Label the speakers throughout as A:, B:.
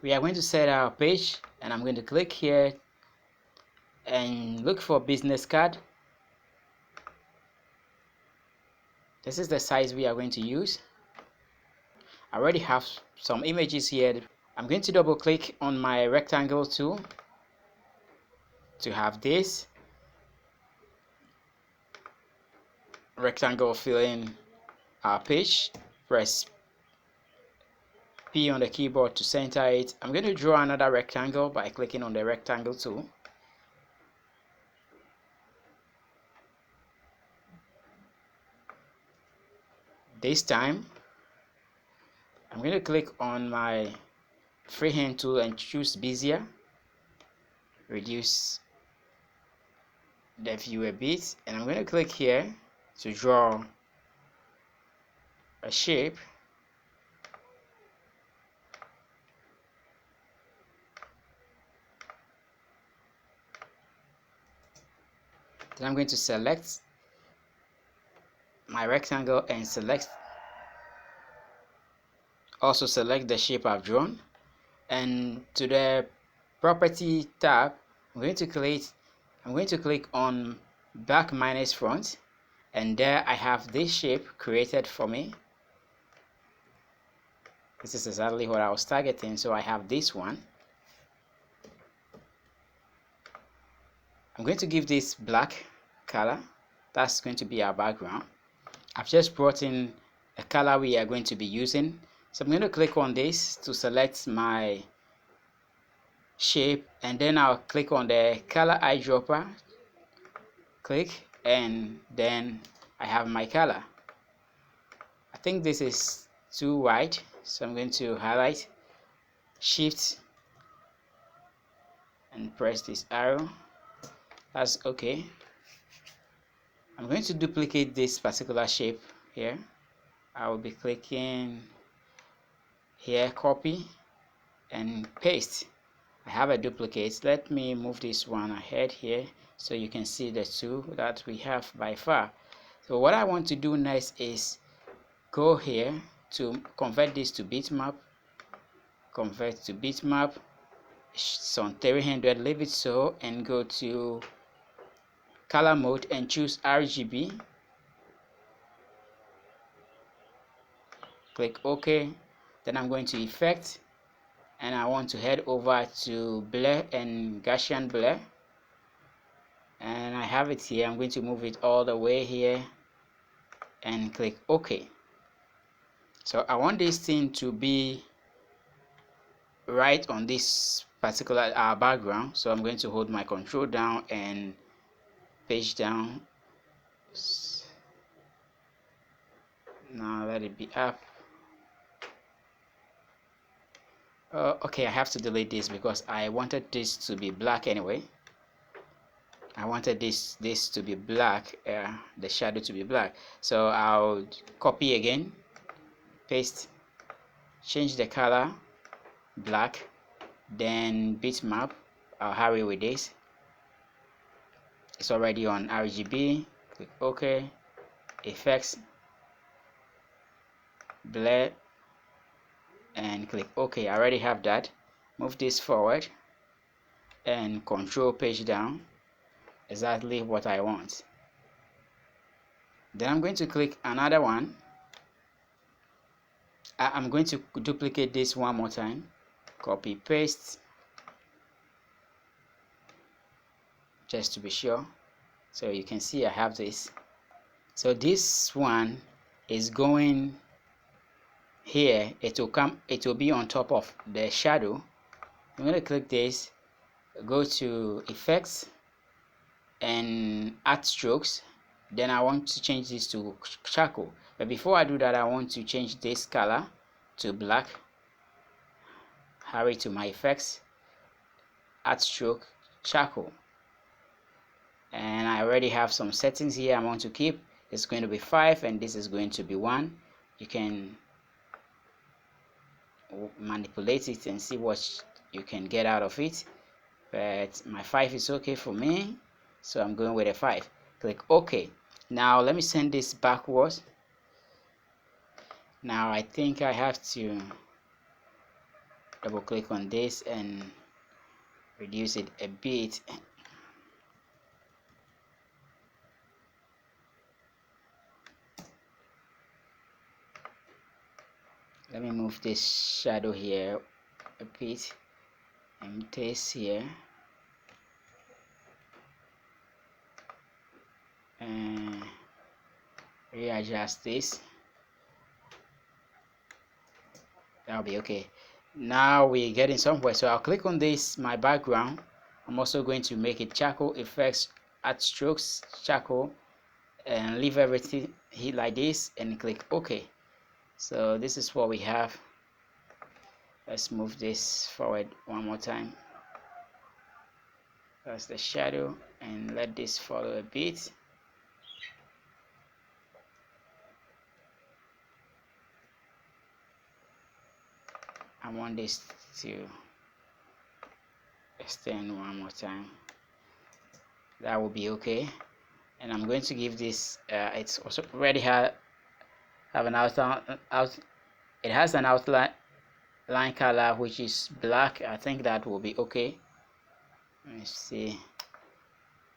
A: we are going to set our page, and I'm going to click here and look for business card. This is the size we are going to use. I already have some images here. I'm going to double click on my rectangle tool to have this rectangle filling our page. Press P on the keyboard to center it. I'm going to draw another rectangle by clicking on the rectangle tool. This time I'm going to click on my freehand tool and choose Bezier. Reduce the view a bit, and I'm going to click here to draw a shape. Then I'm going to select my rectangle and also select the shape I've drawn, and to the property tab I'm going to click on back minus front, and there I have this shape created for me. This is exactly what I was targeting, so I have this one. I'm going to give this black color. That's going to be our background. I've just brought in a color we are going to be using, so I'm going to click on this to select my shape, and then I'll click on the color eyedropper, click, and then I have my color. I think this is too white, so I'm going to highlight, shift, and press this arrow. That's okay. I'm going to duplicate this particular shape here. I will be clicking here, copy, and paste. I have a duplicate. Let me move this one ahead here so you can see the two that we have by far. So what I want to do next is go here to convert this to bitmap. Convert to bitmap. It's on 300, leave it so, and go to color mode and choose RGB. Click OK. Then I'm going to effect, and I want to head over to blur and Gaussian blur, and I have it here. I'm going to move it all the way here and click OK. So I want this thing to be right on this particular background, so I'm going to hold my control down and page down. Now let it be up. Okay, I have to delete this because I wanted this to be black anyway. I wanted this to be black, the shadow to be black. So I'll copy again, paste, change the color black, then bitmap. I'll hurry with this. It's already on RGB. Click OK. Effects, blur, and click OK. I already have that. Move this forward and control page down. Exactly what I want. Then I'm going to click another one. I'm going to duplicate this one more time. Copy, paste, just to be sure. So you can see I have this. So this one is going here. It will be on top of the shadow. I'm going to click this, go to effects and add strokes. Then I want to change this to charcoal, but before I do that I want to change this color to black. Hurry to my effects, add stroke, charcoal, and I already have some settings here I want to keep. It's going to be 5 and this is going to be 1. You can manipulate it and see what you can get out of it, but my 5 is okay for me, so I'm going with a 5. Click OK. Now let me send this backwards. Now I think I have to double click on this and reduce it a bit. Let me move this shadow here a bit and this here, and readjust this. That'll be okay. Now we're getting somewhere, so I'll click on this, my background. I'm also going to make it charcoal effects, add strokes, charcoal, and leave everything here like this and click OK. So this is what we have. Let's move this forward one more time. That's the shadow, and let this follow a bit. I want this to extend one more time. That will be okay. And I'm going to give this it's also already have an it has an outline color which is black. I think that will be okay. Let me see.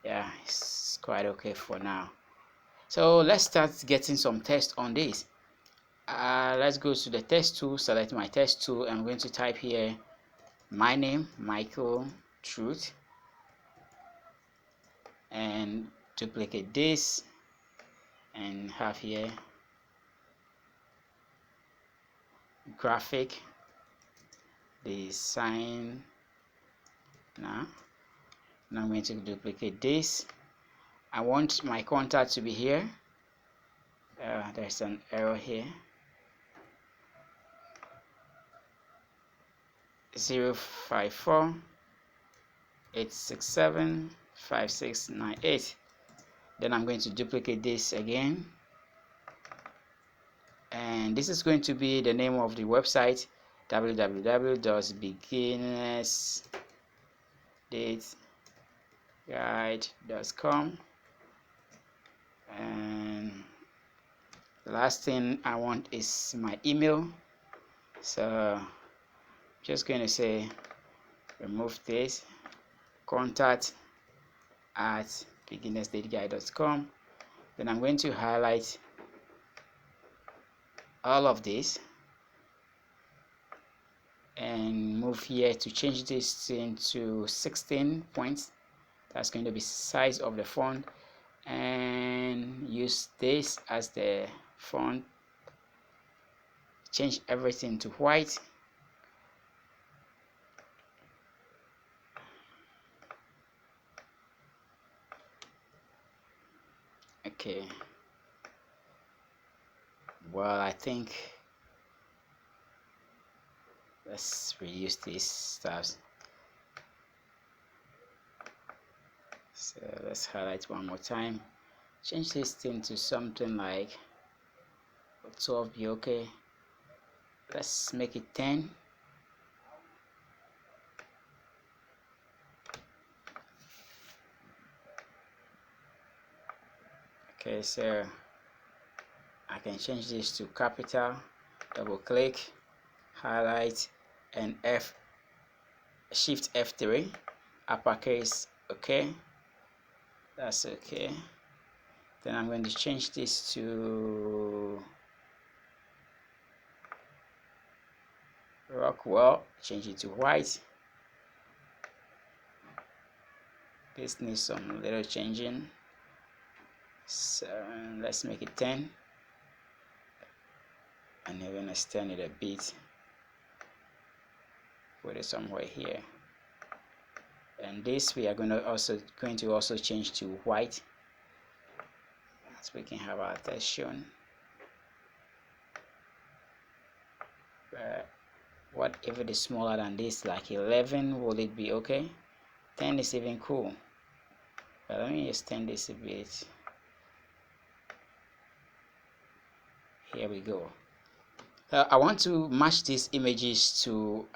A: Yeah, it's quite okay for now. So let's start getting some text on this. Let's go to the text tool, select my text tool. I'm going to type here my name, Michael Truth, and duplicate this and have here graphic design. Now I'm going to duplicate this. I want my contact to be here. There's an error here. 054 867 5698. Then I'm going to duplicate this again, and this is going to be the name of the website, www.beginnersdateguide.com. And the last thing I want is my email, so I'm just going to say remove this, contact at beginnersdateguide.com. Then I'm going to highlight all of this and move here to change this into 16 points. That's going to be size of the font, and use this as the font. Change everything to white. Okay, well, I think let's reduce these stuff. So let's highlight one more time, change this thing to something like 12 be okay. Let's make it 10. Okay, so I can change this to capital, double click, highlight, and Shift F3, uppercase. Okay, that's okay. Then I'm going to change this to Rockwell, change it to white. This needs some little changing, so let's make it 10 and even extend it a bit, put it somewhere here. And this we are going to also change to white, so we can have our text shown. What if it is smaller than this, like 11? Will it be okay? 10 is even cool, but let me extend this a bit. Here we go. I want to match these images to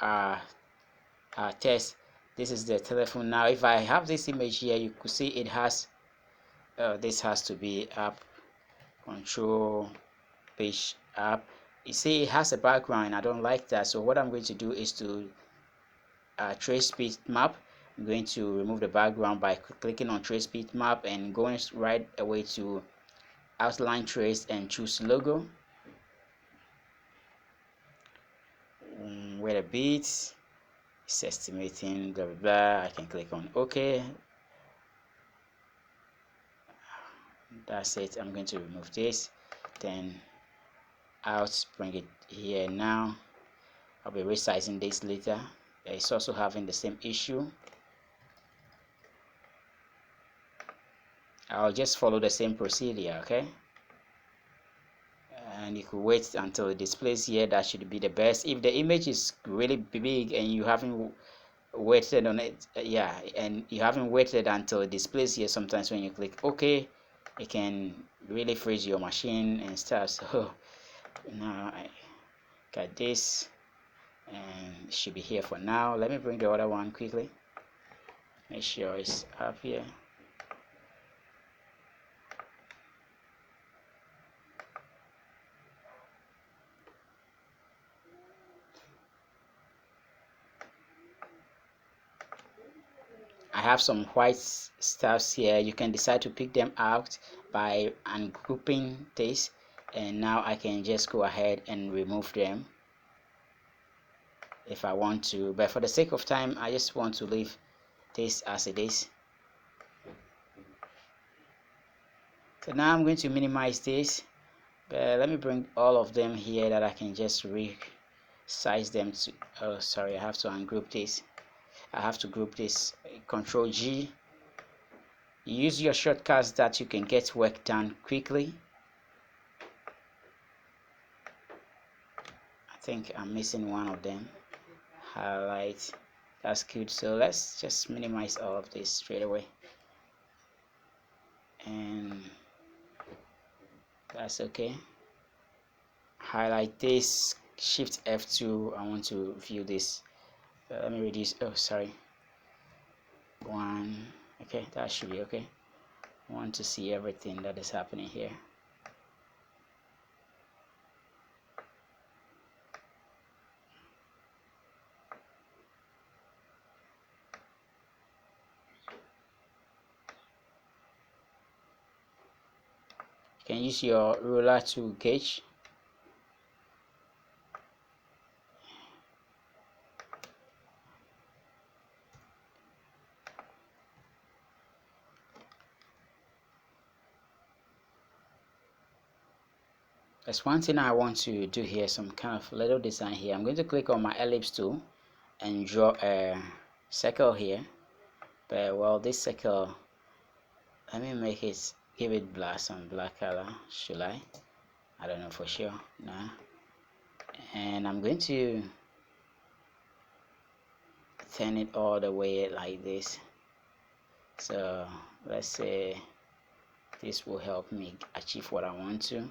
A: text. This is the telephone. Now if I have this image here, you could see it has this has to be up, control page up, you see it has a background and I don't like that. So what I'm going to do is to trace speed map. I'm going to remove the background by clicking on trace speed map and going right away to outline trace and choose logo. Wait a bit, it's estimating, blah blah blah. I can click on OK. That's it. I'm going to remove this, then out, bring it here. Now I'll be resizing this later. It's also having the same issue. I'll just follow the same procedure, okay? And you could wait until it displays here. That should be the best. If the image is really big and you haven't waited on it, yeah, and you haven't waited until it displays here, sometimes when you click OK, it can really freeze your machine and stuff. So now I got this and it should be here for now. Let me bring the other one quickly, make sure it's up here. I have some white stuffs here. You can decide to pick them out by ungrouping this, and now I can just go ahead and remove them if I want to, but for the sake of time I just want to leave this as it is. So now I'm going to minimize this, but let me bring all of them here that I can just resize them to, oh sorry, I have to ungroup this. I have to group this. Control G. Use your shortcuts that you can get work done quickly. I think I'm missing one of them. Highlight. That's good. So let's just minimize all of this straight away. And that's okay. Highlight this. Shift F2. I want to view this. Let me reduce. Oh, sorry. 1. Okay, that should be okay. I want to see everything that is happening here. You can use your ruler to gauge. There's one thing I want to do here, some kind of little design here. I'm going to click on my ellipse tool and draw a circle here. But well, this circle, let me make it, give it black, some black color. Should I don't know for sure. No. And I'm going to turn it all the way like this. So let's say this will help me achieve what I want to.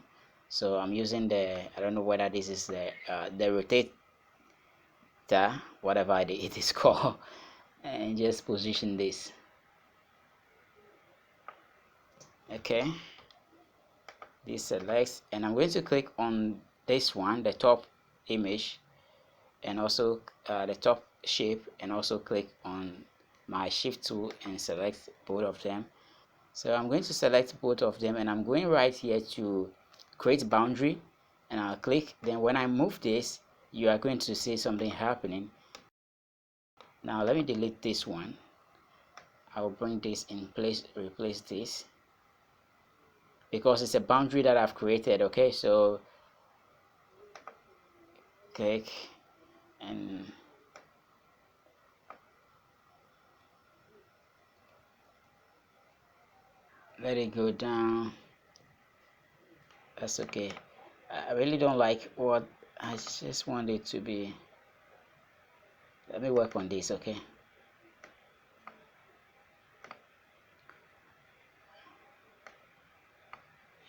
A: So I'm using the, I don't know whether this is the rotator, whatever it is called, and just position this. Okay, this selects, and I'm going to click on this one, the top image, and also the top shape, and also click on my shift tool and select both of them. So I'm going to select both of them, and I'm going right here to create boundary, and I'll click. Then when I move this, you are going to see something happening. Now let me delete this one. I will bring this in place, replace this, because it's a boundary that I've created. Okay, so click and let it go down. That's okay. I really don't like what I just want it to be. Let me work on this. Okay,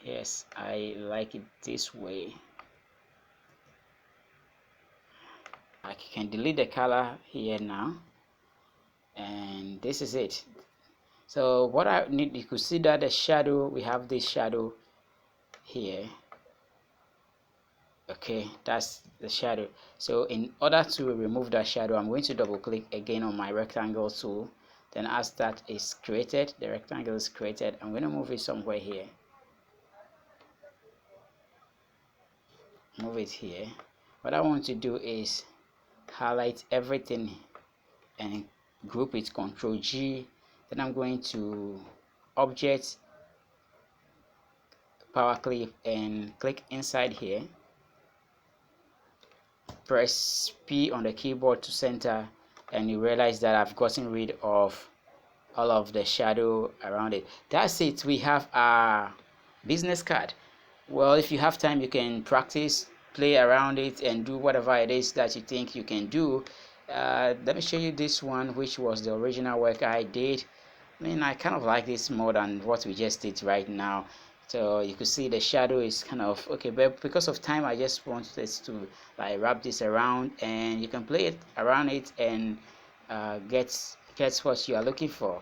A: yes, I like it this way. I can delete the color here now, and this is it. So what I need, you could see that the shadow, we have this shadow here. Okay, that's the shadow. So in order to remove that shadow, I'm going to double click again on my rectangle tool. Then as that is created, the rectangle is created, I'm going to move it somewhere here. Move it here. What I want to do is highlight everything and group it, Ctrl G. Then I'm going to object, power clip, and click inside here. Press P on the keyboard to center, and you realize that I've gotten rid of all of the shadow around it. That's it. We have our business card. Well, if you have time, you can practice, play around it, and do whatever it is that you think you can do. Let me show you this one, which was the original work I did. I mean, I kind of like this more than what we just did right now. So you could see the shadow is kind of okay, but because of time, I just want this to like wrap this around, and you can play it around it and get what you are looking for.